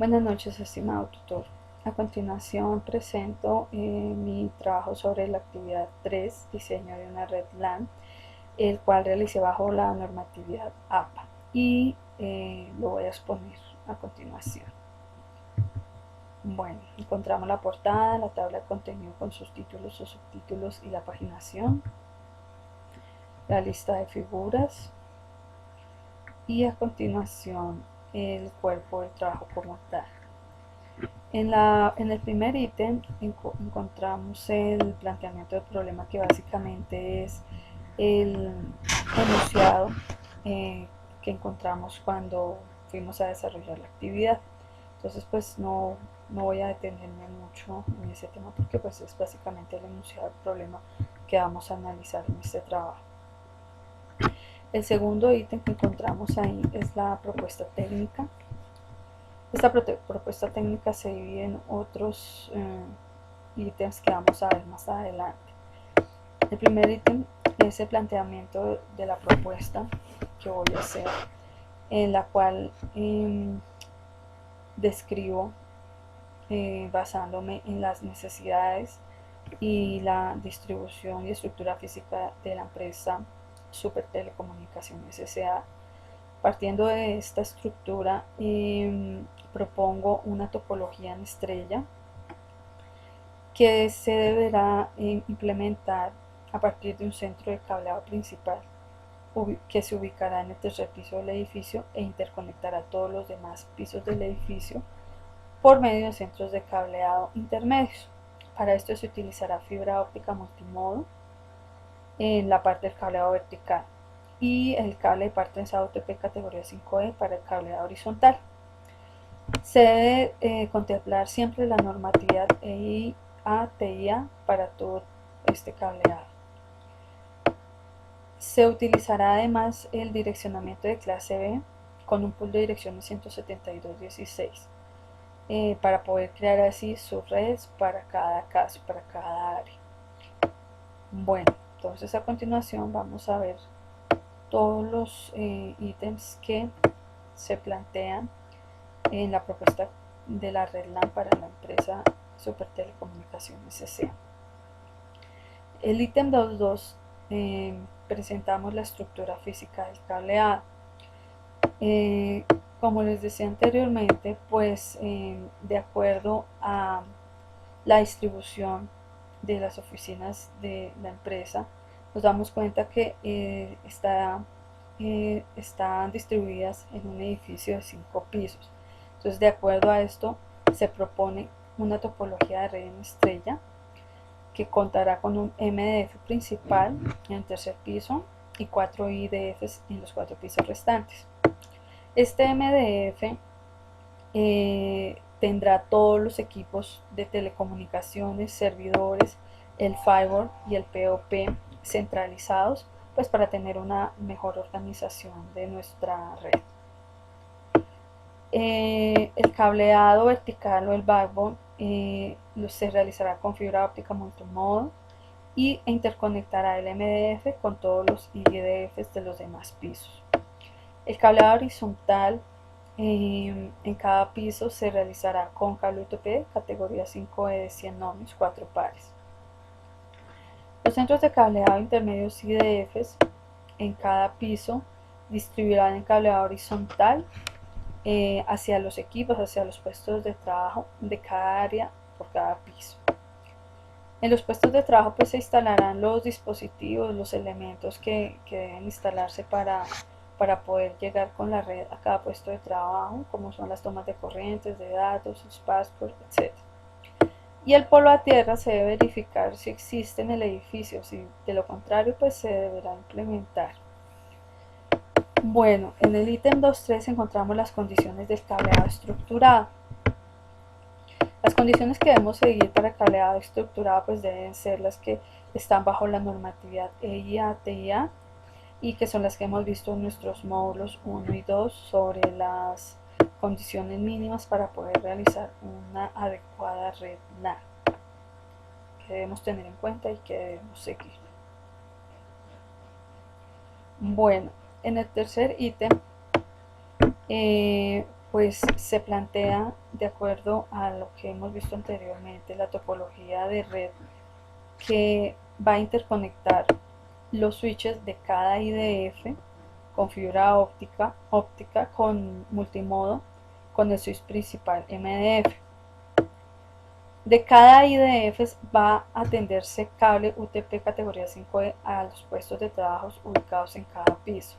Buenas noches, estimado tutor. A continuación presento mi trabajo sobre la actividad 3, diseño de una red LAN, el cual realicé bajo la normatividad APA y lo voy a exponer a continuación. Bueno, encontramos la portada, la tabla de contenido con sus títulos o subtítulos y la paginación, la lista de figuras y a continuación el cuerpo del trabajo como tal. En el primer ítem encontramos el planteamiento del problema, que básicamente es el enunciado que encontramos cuando fuimos a desarrollar la actividad. Entonces pues no voy a detenerme mucho en ese tema porque pues es básicamente el enunciado del problema que vamos a analizar en este trabajo. El segundo ítem que encontramos ahí es la propuesta técnica. Esta propuesta técnica se divide en otros ítems que vamos a ver más adelante. El primer ítem es el planteamiento de la propuesta que voy a hacer, en la cual describo basándome en las necesidades y la distribución y estructura física de la empresa Super Telecomunicaciones S.A. Partiendo de esta estructura, propongo una topología en estrella que se deberá implementar a partir de un centro de cableado principal que se ubicará en el tercer piso del edificio e interconectará todos los demás pisos del edificio por medio de centros de cableado intermedios. Para esto se utilizará fibra óptica multimodo en la parte del cableado vertical y el cable de par trenzado UTP categoría 5E para el cableado horizontal. Se debe contemplar siempre la normatividad EIA-TIA para todo este cableado. Se utilizará además el direccionamiento de clase B con un pool de direcciones 172.16 para poder crear así sus redes para cada caso, para cada área. Bueno, entonces a continuación vamos a ver todos los ítems que se plantean en la propuesta de la red LAN para la empresa Super Telecomunicaciones S.A. El ítem 2.2 presentamos la estructura física del cableado. Como les decía anteriormente, pues de acuerdo a la distribución de las oficinas de la empresa, nos damos cuenta que están distribuidas en un edificio de 5 pisos. Entonces, de acuerdo a esto, se propone una topología de red en estrella que contará con un MDF principal en el tercer piso y 4 IDFs en los 4 pisos restantes. Este MDF tendrá todos los equipos de telecomunicaciones, servidores, el firewall y el POP centralizados, pues para tener una mejor organización de nuestra red. El cableado vertical o el backbone se realizará con fibra óptica multimodo y interconectará el MDF con todos los IDFs de los demás pisos. El cableado horizontal en cada piso se realizará con cable UTP categoría 5E de 100 ohms, 4 pares. Los centros de cableado intermedios IDFs en cada piso distribuirán el cableado horizontal hacia los equipos, hacia los puestos de trabajo de cada área por cada piso. En los puestos de trabajo pues se instalarán los dispositivos, los elementos que deben instalarse para poder llegar con la red a cada puesto de trabajo, como son las tomas de corrientes, de datos, los passwords, etc. Y el polo a tierra se debe verificar si existe en el edificio, si de lo contrario pues se deberá implementar. Bueno, en el ítem 2.3 encontramos las condiciones del cableado estructurado. Las condiciones que debemos seguir para el cableado estructurado pues deben ser las que están bajo la normatividad EIA-TIA y que son las que hemos visto en nuestros módulos 1 y 2 sobre las condiciones mínimas para poder realizar una adecuada red LAN que debemos tener en cuenta y que debemos seguir. Bueno, en el tercer ítem pues se plantea de acuerdo a lo que hemos visto anteriormente, la topología de red que va a interconectar los switches de cada IDF con fibra óptica con multimodo con el switch principal MDF. De cada IDF va a atenderse cable UTP categoría 5E a los puestos de trabajo ubicados en cada piso.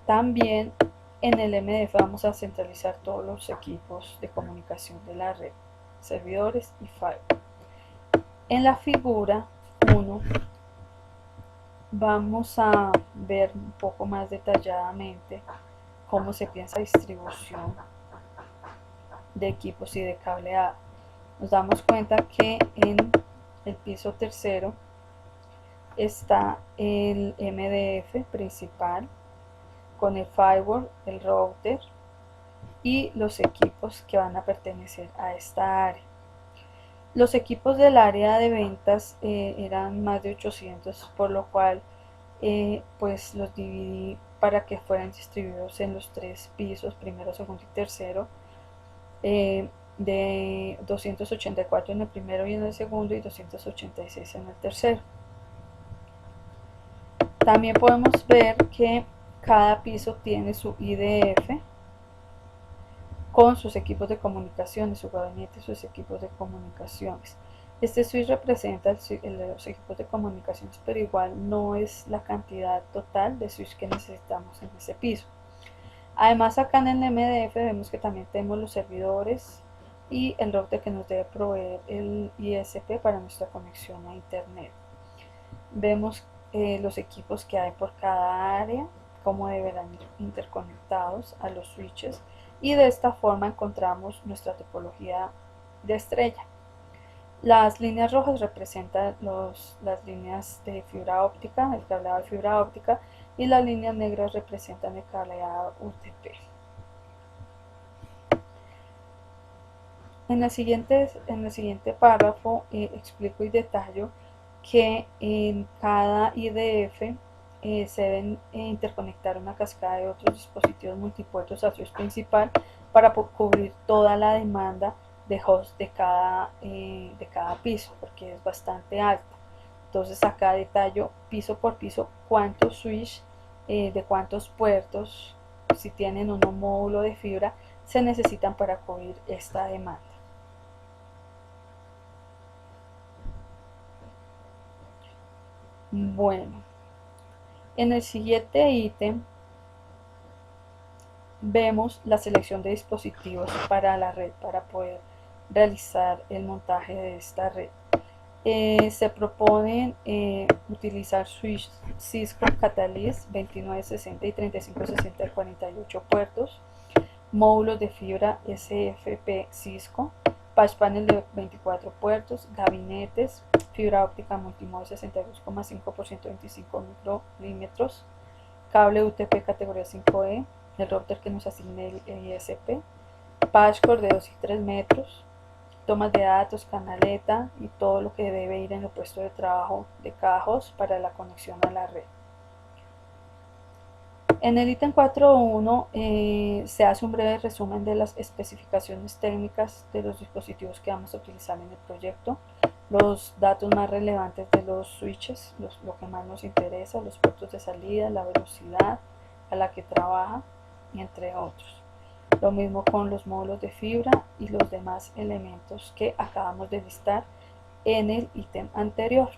También en el MDF vamos a centralizar todos los equipos de comunicación de la red, servidores y firewall. En la figura 1 vamos a ver un poco más detalladamente cómo se piensa distribución de equipos y de cableado. Nos damos cuenta que en el piso tercero está el MDF principal con el firewall, el router y los equipos que van a pertenecer a esta área. Los equipos del área de ventas eran más de 800, por lo cual pues los dividí para que fueran distribuidos en los tres pisos, primero, segundo y tercero, de 284 en el primero y en el segundo y 286 en el tercero. También podemos ver que cada piso tiene su IDF con sus equipos de comunicaciones, su gabinete y sus equipos de comunicaciones. Este switch representa los equipos de comunicaciones, pero igual no es la cantidad total de switch que necesitamos en ese piso. Además, acá en el MDF vemos que también tenemos los servidores y el router que nos debe proveer el ISP para nuestra conexión a internet. Vemos los equipos que hay por cada área, cómo deberán ir interconectados a los switches, y de esta forma encontramos nuestra topología de estrella. Las líneas rojas representan las líneas de fibra óptica, el cableado de fibra óptica, y las líneas negras representan el cableado UTP. En el siguiente párrafo explico y detallo que en cada IDF se deben interconectar una cascada de otros dispositivos multipuertos a switch principal para cubrir toda la demanda de host de cada piso, porque es bastante alta. Entonces acá detallo piso por piso cuántos switch de cuántos puertos, si tienen un módulo de fibra, se necesitan para cubrir esta demanda. Bueno, en el siguiente ítem vemos la selección de dispositivos para la red, para poder realizar el montaje de esta red. Se proponen utilizar switch Cisco Catalyst 2960 y 3560 de 48 puertos, módulos de fibra SFP Cisco, patch panel de 24 puertos, gabinetes, fibra óptica multimodo 62,5 por 125 microlímetros, cable UTP categoría 5E, el router que nos asigne el ISP, patch cord de 2 y 3 metros, tomas de datos, canaleta y todo lo que debe ir en el puesto de trabajo de cada host para la conexión a la red. En el ítem 4.1 se hace un breve resumen de las especificaciones técnicas de los dispositivos que vamos a utilizar en el proyecto, los datos más relevantes de los switches, lo que más nos interesa, los puertos de salida, la velocidad a la que trabaja y entre otros. Lo mismo con los módulos de fibra y los demás elementos que acabamos de listar en el ítem anterior.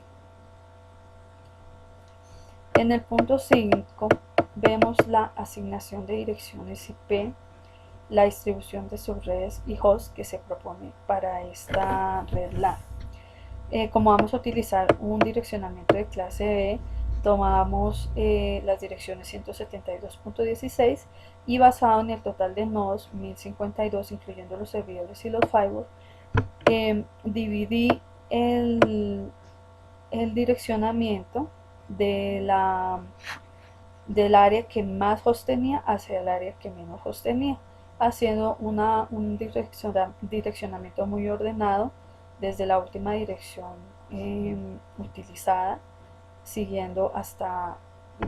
En el punto 5 vemos la asignación de direcciones IP, la distribución de subredes y hosts que se propone para esta red LAN. Como vamos a utilizar un direccionamiento de clase B, tomamos las direcciones 172.16 y basado en el total de nodos 1052, incluyendo los servidores y los firewalls, dividí el direccionamiento del área que más host tenía hacia el área que menos host tenía, haciendo un direccionamiento muy ordenado desde la última dirección utilizada, siguiendo hasta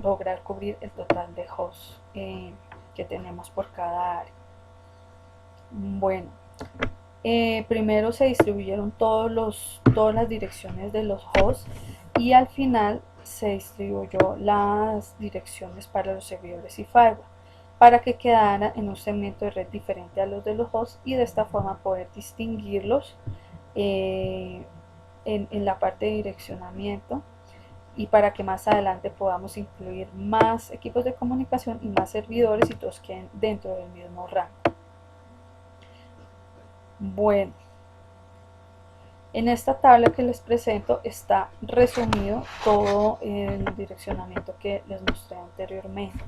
lograr cubrir el total de hosts que tenemos por cada área. Bueno, primero se distribuyeron todas las direcciones de los hosts y al final se distribuyó las direcciones para los servidores y firewall para que quedara en un segmento de red diferente a los de los hosts y de esta forma poder distinguirlos en la parte de direccionamiento y para que más adelante podamos incluir más equipos de comunicación y más servidores y todos queden dentro del mismo rango. Bueno, en esta tabla que les presento está resumido todo el direccionamiento que les mostré anteriormente.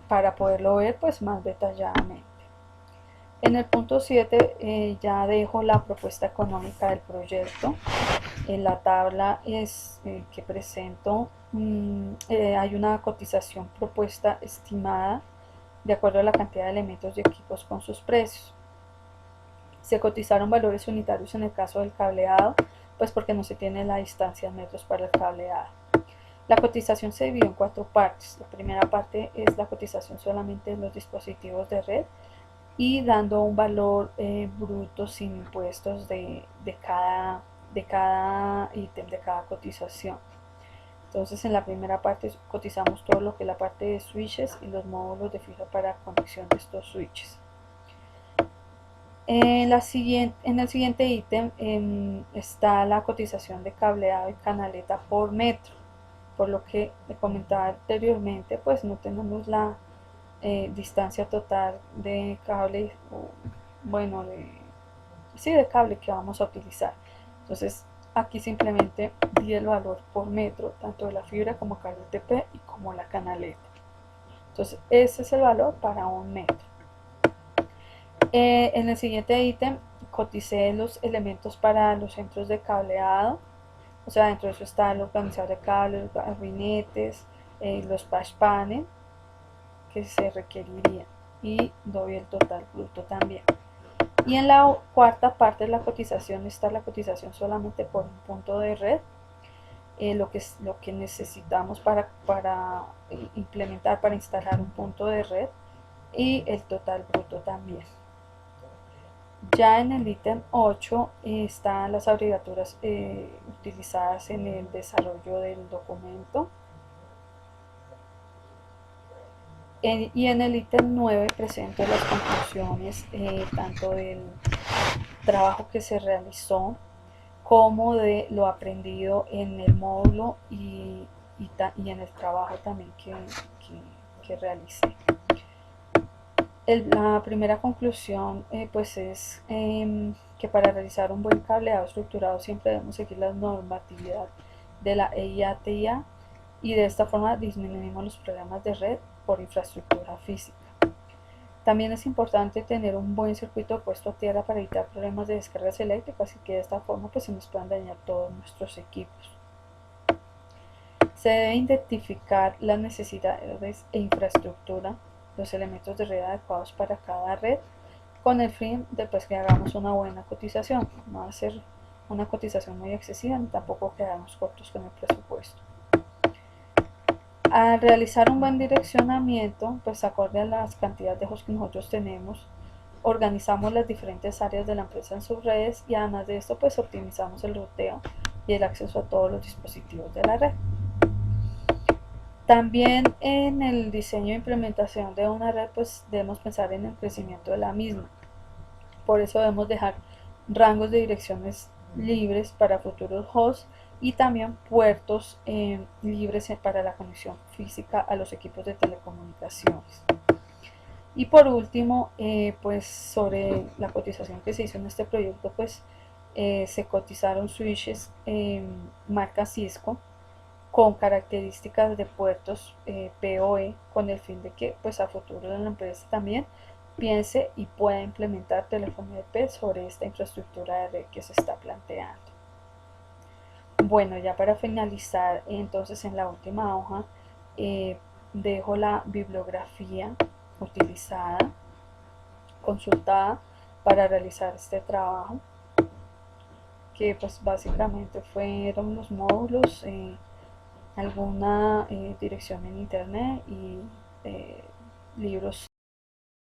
Para poderlo ver pues más detalladamente. En el punto 7 ya dejo la propuesta económica del proyecto. En la tabla que presento hay una cotización propuesta estimada de acuerdo a la cantidad de elementos y equipos con sus precios. Se cotizaron valores unitarios en el caso del cableado, pues porque no se tiene la distancia en metros para el cableado. La cotización se dividió en 4 partes. La primera parte es la cotización solamente de los dispositivos de red y dando un valor bruto sin impuestos de cada ítem, de cada cotización. Entonces en la primera parte cotizamos todo lo que es la parte de switches y los módulos de fija para conexión de estos switches. En el siguiente ítem está la cotización de cableado y canaleta por metro. Por lo que le comentaba anteriormente, pues no tenemos la distancia total de cable, bueno, de cable que vamos a utilizar. Entonces aquí simplemente di el valor por metro, tanto de la fibra como cable TP y como la canaleta. Entonces ese es el valor para un metro. En el siguiente ítem coticé los elementos para los centros de cableado. O sea, dentro de eso está el organizador de cables, los gabinetes, los patch panel que se requerirían y doy el total bruto también. Y en la cuarta parte de la cotización está la cotización solamente por un punto de red, lo que necesitamos para implementar, para instalar un punto de red y el total bruto también. Ya en el ítem 8 están las abreviaturas utilizadas en el desarrollo del documento. Y en el ítem 9 presento las conclusiones tanto del trabajo que se realizó como de lo aprendido en el módulo y en el trabajo también que realicé. La primera conclusión pues es que para realizar un buen cableado estructurado siempre debemos seguir la normatividad de la EIA-TIA y de esta forma disminuimos los problemas de red por infraestructura física. También es importante tener un buen circuito puesto a tierra para evitar problemas de descargas eléctricas y que de esta forma pues se nos puedan dañar todos nuestros equipos. Se debe identificar las necesidades e infraestructura, los elementos de red adecuados para cada red, con el fin de pues, que hagamos una buena cotización. No va a ser una cotización muy excesiva ni tampoco quedarnos cortos con el presupuesto. Al realizar un buen direccionamiento, pues acorde a las cantidades de hosts que nosotros tenemos, organizamos las diferentes áreas de la empresa en sus redes y además de esto pues optimizamos el ruteo y el acceso a todos los dispositivos de la red. También en el diseño e implementación de una red pues debemos pensar en el crecimiento de la misma. Por eso debemos dejar rangos de direcciones libres para futuros hosts y también puertos libres para la conexión física a los equipos de telecomunicaciones. Y por último, pues sobre la cotización que se hizo en este proyecto, pues se cotizaron switches marca Cisco con características de puertos PoE con el fin de que pues a futuro la empresa también piense y pueda implementar telefonía IP sobre esta infraestructura de red que se está planteando. Bueno, ya para finalizar, entonces en la última hoja dejo la bibliografía utilizada, consultada para realizar este trabajo, que pues básicamente fueron los módulos, alguna dirección en internet y libros